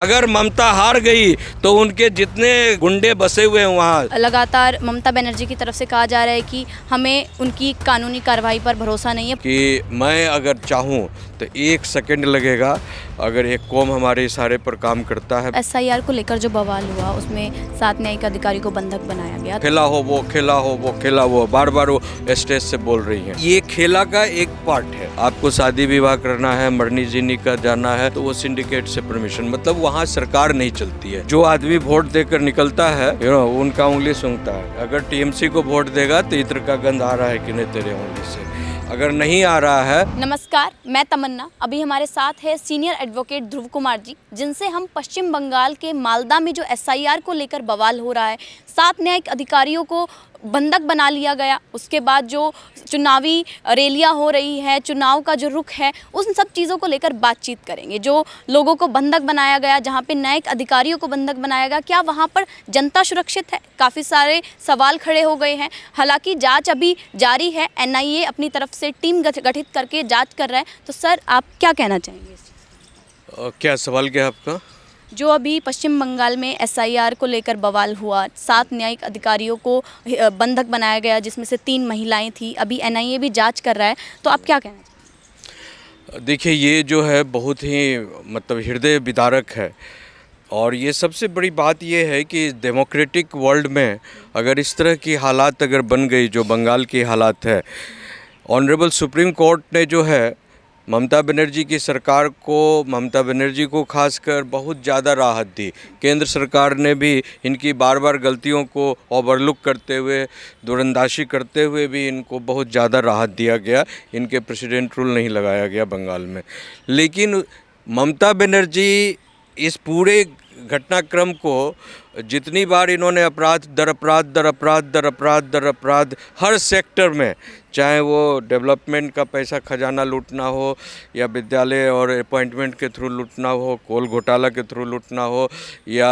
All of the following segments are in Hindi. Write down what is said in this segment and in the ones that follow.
अगर ममता हार गई तो उनके जितने गुंडे बसे हुए हैं वहाँ। लगातार ममता बनर्जी की तरफ से कहा जा रहा है कि हमें उनकी कानूनी कार्रवाई पर भरोसा नहीं है कि मैं अगर चाहूँ तो 1 सेकंड लगेगा अगर एक कौम हमारे इशारे पर काम करता है। SIR को लेकर जो बवाल हुआ उसमें 7 न्यायिक अधिकारी को बंधक बनाया गया। खेला हो वो खेला हो वो खेला वो बार बार वो स्टेज से बोल रही हैं। ये खेला का एक पार्ट है। आपको शादी विवाह करना है, मरनी जीनी का जाना है तो वो सिंडिकेट से परमिशन, मतलब वहाँ सरकार नहीं चलती है। जो आदमी वोट देकर निकलता है उनका उंगली सूंघता है। अगर TMC को वोट देगा तो इत्र का गंध आ रहा है कि नहीं तेरे उंगली से, अगर नहीं आ रहा है। नमस्कार, मैं तमन्ना। अभी हमारे साथ है सीनियर एडवोकेट ध्रुव कुमार जी, जिनसे हम पश्चिम बंगाल के मालदा में जो SIR को लेकर बवाल हो रहा है, 7 न्यायिक अधिकारियों को बंधक बना लिया गया, उसके बाद जो चुनावी रैलियां हो रही है, चुनाव का जो रुख है, उन सब चीज़ों को लेकर बातचीत करेंगे। जो लोगों को बंधक बनाया गया, जहां पे न्यायिक अधिकारियों को बंधक बनाया गया, क्या वहां पर जनता सुरक्षित है? काफ़ी सारे सवाल खड़े हो गए हैं। हालांकि जांच अभी जारी है, NIA अपनी तरफ से टीम गठित करके जांच कर रहा है। तो सर, आप क्या कहना चाहेंगे? क्या सवाल क्या है आपका? जो अभी पश्चिम बंगाल में SIR को लेकर बवाल हुआ, 7 न्यायिक अधिकारियों को बंधक बनाया गया, जिसमें से 3 महिलाएं थी। अभी NIA भी जांच कर रहा है, तो आप क्या कहना चाहेंगे? देखिए, ये जो है बहुत ही मतलब हृदय विदारक है। और ये सबसे बड़ी बात ये है कि डेमोक्रेटिक वर्ल्ड में अगर इस तरह की हालात अगर बन गई जो बंगाल की हालात है, ऑनरेबल सुप्रीम कोर्ट ने जो है ममता बनर्जी की सरकार को, ममता बनर्जी को खासकर बहुत ज़्यादा राहत दी। केंद्र सरकार ने भी इनकी बार बार गलतियों को ओवरलुक करते हुए, दूरंदाशी करते हुए भी इनको बहुत ज़्यादा राहत दिया गया। इनके प्रेसिडेंट रूल नहीं लगाया गया बंगाल में। लेकिन ममता बनर्जी इस पूरे घटनाक्रम को जितनी बार इन्होंने अपराध दर अपराध दर अपराध दर अपराध दर अपराध हर सेक्टर में, चाहे वो डेवलपमेंट का पैसा खजाना लूटना हो या विद्यालय और अपॉइंटमेंट के थ्रू लूटना हो, कोल घोटाला के थ्रू लूटना हो या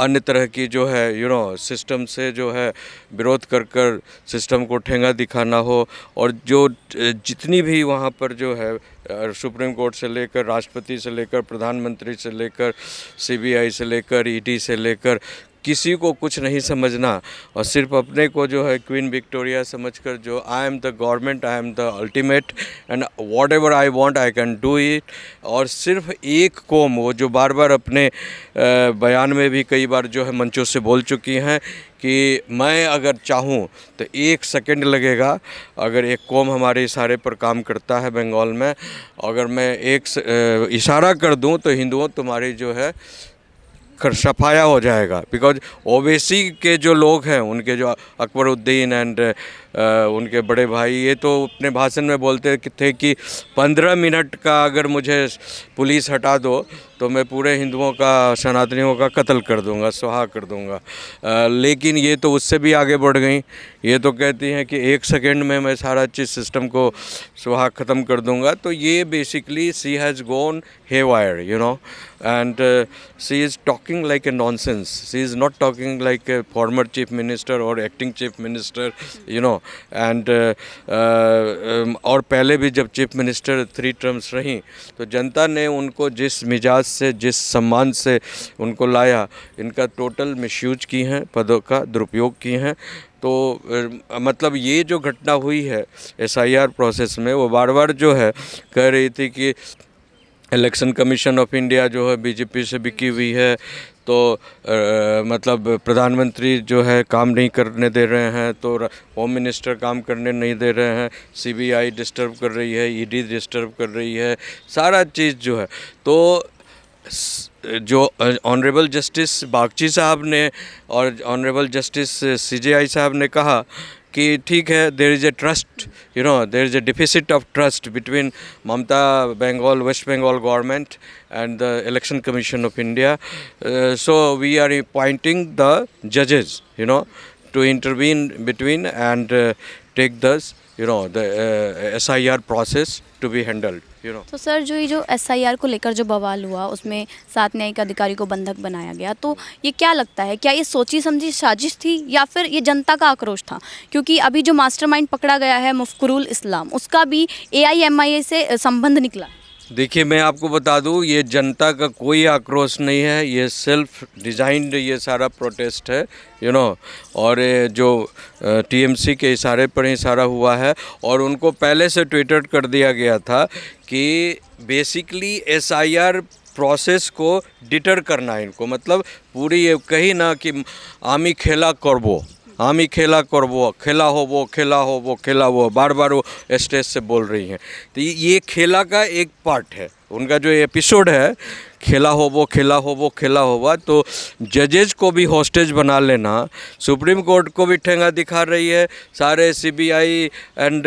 अन्य तरह की जो है सिस्टम से जो है विरोध कर कर सिस्टम को ठेंगा दिखाना हो, और जो जितनी भी वहाँ पर जो है सुप्रीम कोर्ट से लेकर, राष्ट्रपति से लेकर, प्रधानमंत्री से लेकर, CBI से लेकर, ED से लेकर, किसी को कुछ नहीं समझना और सिर्फ अपने को जो है क्वीन विक्टोरिया समझकर जो I am the government, I am the ultimate and what ever I want I can do it. और सिर्फ एक कौम, वो जो बार बार अपने बयान में भी कई बार जो है मंचों से बोल चुकी हैं कि मैं अगर चाहूँ तो 1 सेकंड लगेगा अगर एक कौम हमारे इशारे पर काम करता है बंगाल में, अगर मैं एक इशारा कर दूँ तो हिंदुओं तुम्हारी जो है सफाया हो जाएगा। बिकॉज ओवैसी के जो लोग हैं, उनके जो अकबरुद्दीन एंड उनके बड़े भाई, ये तो अपने भाषण में बोलते थे कि 15 मिनट का अगर मुझे पुलिस हटा दो तो मैं पूरे हिंदुओं का, सनातनियों का कत्ल कर दूंगा, सुहा कर दूंगा। लेकिन ये तो उससे भी आगे बढ़ गई। ये तो कहती हैं कि 1 सेकंड में मैं सारा चीज़ सिस्टम को सुहा ख़त्म कर दूंगा। तो ये basically she has gone haywire, and she is talking like a nonsense. She is not talking like a former chief minister or acting chief minister, and और पहले भी जब चीफ मिनिस्टर 3 टर्म्स रहीं तो जनता ने उनको जिस मिजाज से, जिस सम्मान से उनको लाया, इनका टोटल मिसयूज की हैं, पदों का दुरुपयोग की हैं। तो मतलब ये जो घटना हुई है SIR प्रोसेस में, वो बार बार जो है कह रही थी कि इलेक्शन कमीशन ऑफ इंडिया जो है BJP से बिकी हुई है, तो मतलब प्रधानमंत्री जो है काम नहीं करने दे रहे हैं, तो होम मिनिस्टर काम करने नहीं दे रहे हैं, CBI डिस्टर्ब कर रही है, ED डिस्टर्ब कर रही है, सारा चीज़ जो है। तो जो ऑनरेबल जस्टिस बागची साहब ने और ऑनरेबल जस्टिस CJI साहब ने कहा कि ठीक है, there is a trust, there is a deficit of trust between Mamata Bengal, west Bengal government and the Election Commission of India. So we are appointing the judges, to intervene between and take this, the SIR process to be handled. तो सर, जो SIR को लेकर जो बवाल हुआ उसमें 7 न्यायिक अधिकारी को बंधक बनाया गया, तो ये क्या लगता है, क्या ये सोची समझी साजिश थी या फिर ये जनता का आक्रोश था? क्योंकि अभी जो मास्टरमाइंड पकड़ा गया है मुफ्करुल इस्लाम, उसका भी AIMIA से संबंध निकला। देखिए, मैं आपको बता दूं, ये जनता का कोई आक्रोश नहीं है, ये सेल्फ डिज़ाइंड ये सारा प्रोटेस्ट है, और ये जो टीएमसी के इशारे पर ही सारा हुआ है। और उनको पहले से ट्वीट कर दिया गया था कि बेसिकली एसआईआर प्रोसेस को डिटर करना है इनको, मतलब पूरी ये कही ना कि आमी खेला करबो, आमी खेला करबो, खेला हो वो बार बार वो स्टेज से बोल रही हैं। तो ये खेला का एक पार्ट है, उनका जो एपिसोड है खेला होवा। तो जजेज को भी हॉस्टेज बना लेना, सुप्रीम कोर्ट को भी ठेंगा दिखा रही है, सारे सीबीआई एंड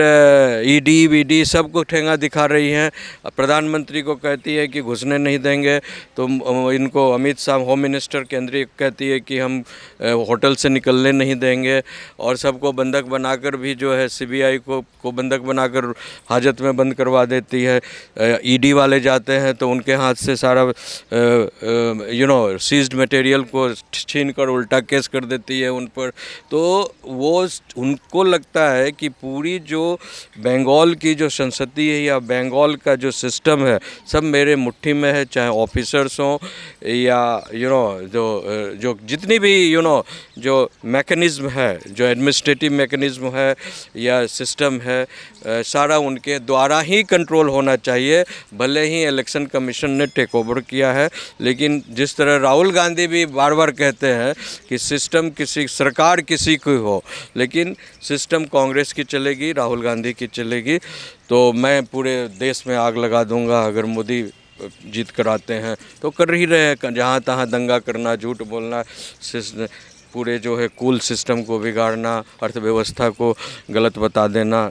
ईडी वीडी सबको ठेंगा दिखा रही हैं। प्रधानमंत्री को कहती है कि घुसने नहीं देंगे, तो इनको अमित शाह होम मिनिस्टर केंद्रीय कहती है कि हम होटल से निकलने नहीं देंगे, और सबको बंधक बनाकर भी जो है सीबीआई को बंधक बनाकर हाजत में बंद करवा देती है। ईडी वाले जाते हैं तो उनके हाथ से सारा सीज्ड मटेरियल को छीन कर उल्टा केस कर देती है उन पर। तो वो उनको लगता है कि पूरी जो बंगाल की जो संसदीय है या बंगाल का जो सिस्टम है सब मेरे मुट्ठी में है, चाहे ऑफिसर्स हों या जो जितनी भी जो मैकेनिज़्म है, जो एडमिनिस्ट्रेटिव मैकेनिज़्म है या सिस्टम है, सारा उनके द्वारा ही कंट्रोल होना चाहिए। भले ही इलेक्शन कमीशन ने टेक ओवर किया है, लेकिन जिस तरह राहुल गांधी भी बार बार कहते हैं कि सिस्टम सरकार किसी की हो, लेकिन सिस्टम कांग्रेस की चलेगी, राहुल गांधी की चलेगी। तो मैं पूरे देश में आग लगा दूंगा अगर मोदी जीत कर आते हैं, तो कर ही रहे हैं, जहाँ तहाँ दंगा करना, झूठ बोलना, पूरे जो है कूल सिस्टम को बिगाड़ना, अर्थव्यवस्था को गलत बता देना,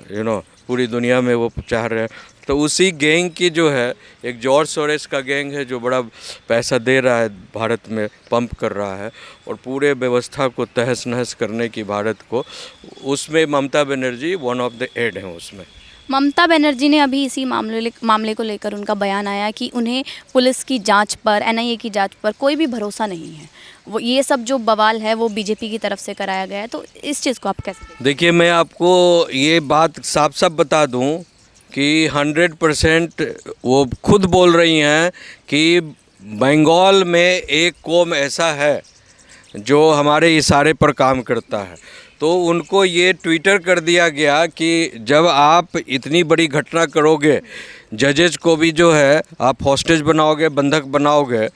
पूरी दुनिया में वो चाह रहे हैं। तो उसी गैंग की जो है एक जॉर्ज सोरेस का गैंग है जो बड़ा पैसा दे रहा है, भारत में पंप कर रहा है और पूरे व्यवस्था को तहस नहस करने की भारत को, उसमें Mamata Banerjee one of the head हैं उसमें। ममता बनर्जी ने अभी इसी मामले को लेकर उनका बयान आया कि उन्हें पुलिस की जांच पर, एनआईए की जांच पर कोई भी भरोसा नहीं है। वो ये सब जो बवाल है वो बीजेपी की तरफ से कराया गया है, तो इस चीज़ को आप कैसे देखते हैं? देखिए, मैं आपको ये बात साफ साफ बता दूं कि 100% वो खुद बोल रही हैं कि बंगाल में एक कौम ऐसा है जो हमारे इशारे पर काम करता है। तो उनको ये ट्विटर कर दिया गया कि जब आप इतनी बड़ी घटना करोगे, जजेज को भी जो है आप हॉस्टेज बनाओगे, बंधक बनाओगे,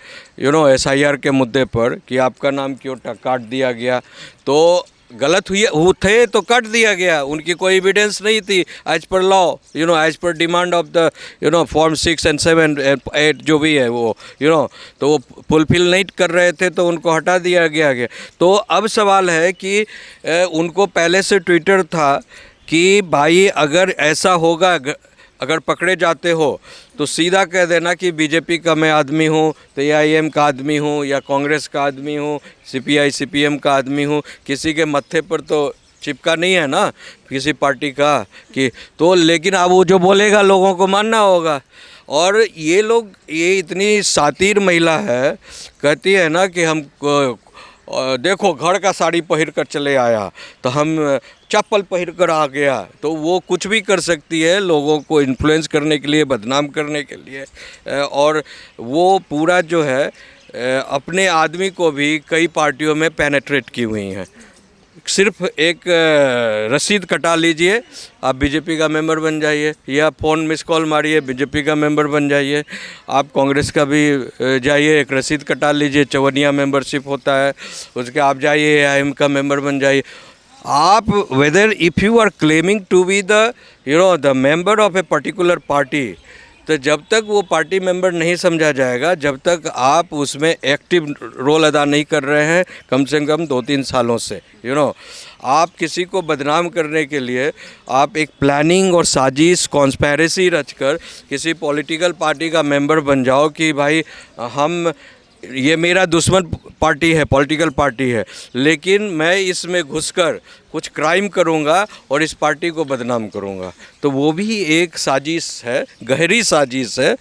एसआईआर के मुद्दे पर कि आपका नाम क्यों काट दिया गया, तो गलत थे तो काट दिया गया, उनकी कोई एविडेंस नहीं थी as per law, as per demand of the form 6 and 7 and 8 जो भी है वो, तो वो फुलफिल नहीं कर रहे थे तो उनको हटा दिया गया। तो अब सवाल है कि उनको पहले से ट्विटर था कि भाई अगर ऐसा होगा, अगर पकड़े जाते हो तो सीधा कह देना कि बीजेपी का मैं आदमी हूँ, तो एआईएम का आदमी हूँ या कांग्रेस का आदमी हूँ, सीपीआई सीपीएम का आदमी हूँ, किसी के मत्थे पर तो चिपका नहीं है ना किसी पार्टी का कि तो, लेकिन अब वो जो बोलेगा लोगों को मानना होगा। और ये लोग, ये इतनी शातिर महिला है, कहती है ना कि हम देखो घर का साड़ी पहन कर चले आया तो हम चप्पल पहन कर आ गया, तो वो कुछ भी कर सकती है लोगों को इन्फ्लुएंस करने के लिए, बदनाम करने के लिए। और वो पूरा जो है अपने आदमी को भी कई पार्टियों में पेनेट्रेट की हुई हैं। सिर्फ एक रसीद कटा लीजिए, आप बीजेपी का मेंबर बन जाइए, या फ़ोन मिस कॉल मारिए, बीजेपी का मेंबर बन जाइए। आप कांग्रेस का भी जाइए, एक रसीद कटा लीजिए, चवनिया मेंबरशिप होता है उसके, आप जाइए एआईएम का मेंबर बन जाइए। आप whether if you are claiming to be the member of a particular party, तो जब तक वो पार्टी मेंबर नहीं समझा जाएगा, जब तक आप उसमें एक्टिव रोल अदा नहीं कर रहे हैं कम से कम 2-3 सालों से, आप किसी को बदनाम करने के लिए आप एक प्लानिंग और साजिश कॉन्स्पिरेसी रचकर किसी पॉलिटिकल पार्टी का मेंबर बन जाओ कि भाई ये मेरा दुश्मन पार्टी है, पॉलिटिकल पार्टी है, लेकिन मैं इसमें घुसकर कुछ क्राइम करूंगा और इस पार्टी को बदनाम करूंगा, तो वो भी एक साजिश है, गहरी साजिश है।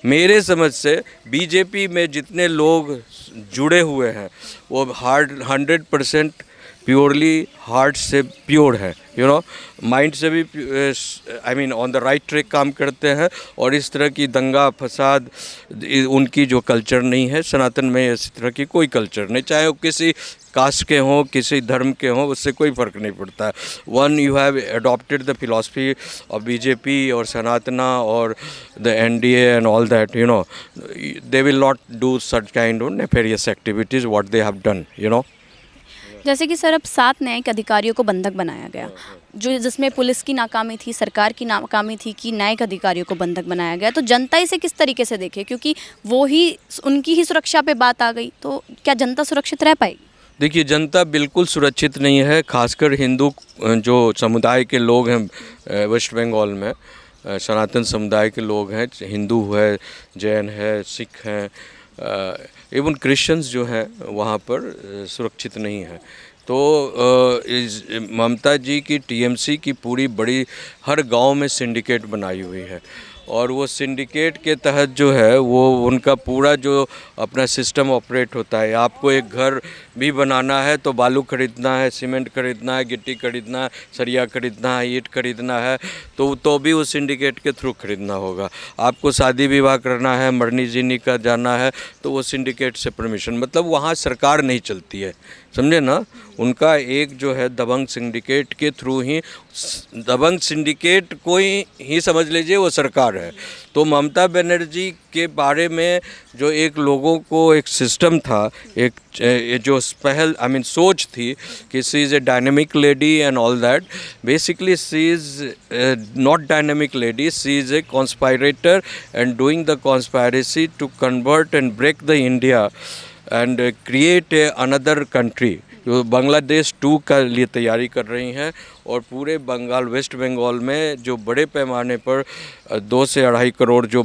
मेरे समझ से बीजेपी में जितने लोग जुड़े हुए हैं वो 100% प्योरली हार्ट से प्योर है, यू नो, माइंड से भी I mean on the right track काम करते हैं। और इस तरह की दंगा फसाद उनकी जो कल्चर नहीं है, सनातन में इस तरह की कोई कल्चर नहीं, चाहे वो किसी कास्ट के हों, किसी धर्म के हों, उससे कोई फ़र्क नहीं पड़ता है। One you have adopted the philosophy of BJP और सनातना और the NDA and all that, you know, they will not do such kind of nefarious activities what they have done, you know. जैसे कि सर अब 7 न्यायिक अधिकारियों को बंधक बनाया गया, जो जिसमें पुलिस की नाकामी थी, सरकार की नाकामी थी कि न्यायिक अधिकारियों को बंधक बनाया गया, तो जनता इसे किस तरीके से देखे, क्योंकि वो ही उनकी ही सुरक्षा पे बात आ गई, तो क्या जनता सुरक्षित रह पाएगी? देखिए, जनता बिल्कुल सुरक्षित नहीं है, खासकर हिंदू जो समुदाय के लोग हैं वेस्ट बंगाल में, सनातन समुदाय के लोग हैं, हिंदू है, जैन है, सिख हैं, इवन क्रिश्चियंस जो हैं वहाँ पर सुरक्षित नहीं है। तो ममता जी की टीएमसी की पूरी बड़ी हर गांव में सिंडिकेट बनाई हुई है, और वो सिंडिकेट के तहत जो है वो उनका पूरा जो अपना सिस्टम ऑपरेट होता है। आपको एक घर भी बनाना है तो बालू खरीदना है, सीमेंट खरीदना है, गिट्टी खरीदना है, सरिया खरीदना है, ईंट खरीदना है, तो भी उस सिंडिकेट के थ्रू खरीदना होगा। आपको शादी विवाह करना है, मरनी जीनी का जाना है, तो वो सिंडिकेट से परमिशन, मतलब वहाँ सरकार नहीं चलती है, समझे ना। उनका एक जो है दबंग सिंडिकेट के थ्रू ही, दबंग सिंडिकेट को ही समझ लीजिए वो सरकार है। तो ममता बनर्जी के बारे में जो एक लोगों को एक सिस्टम था, एक जो पहल आई मीन सोच थी कि she is a dynamic lady and all that, basically she is not dynamic lady, she is a conspirator and doing the conspiracy to convert and break the India and create a another country. जो बांग्लादेश 2 का लिए तैयारी कर रही हैं, और पूरे बंगाल, वेस्ट बंगाल में जो बड़े पैमाने पर 2 से 2.5 करोड़ जो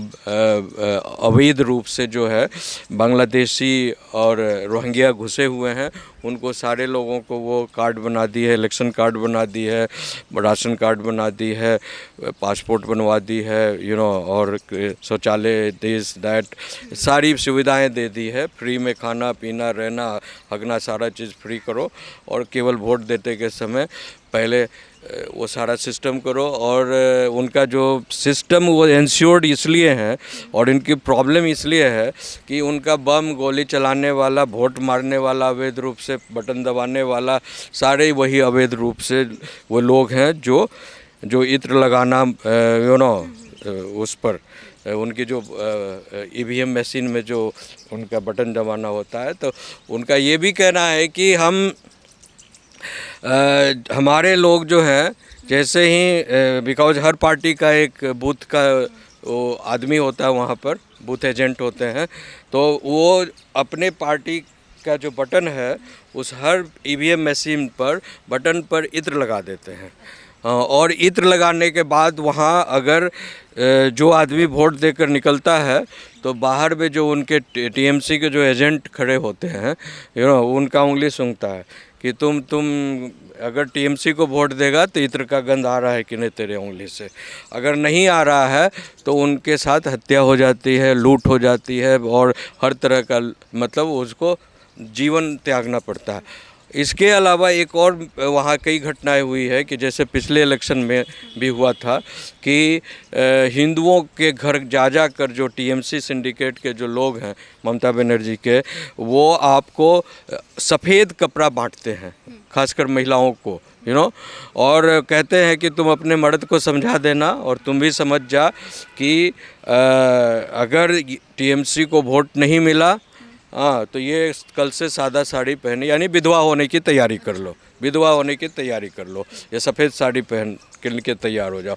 अवैध रूप से जो है बांग्लादेशी और रोहिंग्या घुसे हुए हैं, उनको सारे लोगों को वो कार्ड बना दी है, इलेक्शन कार्ड बना दी है, राशन कार्ड बना दी है, पासपोर्ट बनवा दी है, यू नो, और शौचालय दिस दैट सारी सुविधाएं दे दी है, फ्री में खाना पीना रहना हगना सारा चीज़ फ्री करो, और केवल वोट देते के समय पहले वो सारा सिस्टम करो। और उनका जो सिस्टम वो इंश्योर्ड इसलिए है, और इनकी प्रॉब्लम इसलिए है कि उनका बम गोली चलाने वाला, वोट मारने वाला, अवैध रूप से बटन दबाने वाला, सारे वही अवैध रूप से वो लोग हैं जो इत्र लगाना, यू नो, उस पर उनकी जो ईवीएम मशीन में जो उनका बटन दबाना होता है, तो उनका ये भी कहना है कि हमारे लोग जो हैं, जैसे ही बिकॉज हर पार्टी का एक बूथ का वो आदमी होता है, वहाँ पर बूथ एजेंट होते हैं, तो वो अपने पार्टी का जो बटन है उस हर ईवीएम मशीन पर बटन पर इत्र लगा देते हैं। और इत्र लगाने के बाद वहाँ अगर जो आदमी वोट देकर निकलता है, तो बाहर में जो उनके टीएमसी के जो एजेंट खड़े होते हैं, यू नो, उनका उंगली सूंघता है कि तुम अगर टीएमसी को वोट देगा तो इत्र का गंध आ रहा है कि नहीं तेरे उंगली से। अगर नहीं आ रहा है तो उनके साथ हत्या हो जाती है, लूट हो जाती है, और हर तरह का मतलब उसको जीवन त्यागना पड़ता है। इसके अलावा एक और वहाँ कई घटनाएं हुई है कि जैसे पिछले इलेक्शन में भी हुआ था कि हिंदुओं के घर जा कर जो टीएमसी सिंडिकेट के जो लोग हैं ममता बनर्जी के, वो आपको सफ़ेद कपड़ा बांटते हैं, खासकर महिलाओं को, यू नो, और कहते हैं कि तुम अपने मर्द को समझा देना और तुम भी समझ जा कि अगर टीएमसी को वोट नहीं मिला, हाँ, तो ये कल से सादा साड़ी पहने, यानी विधवा होने की तैयारी कर लो, विधवा होने की तैयारी कर लो, ये सफ़ेद साड़ी पहन के तैयार हो जाओ।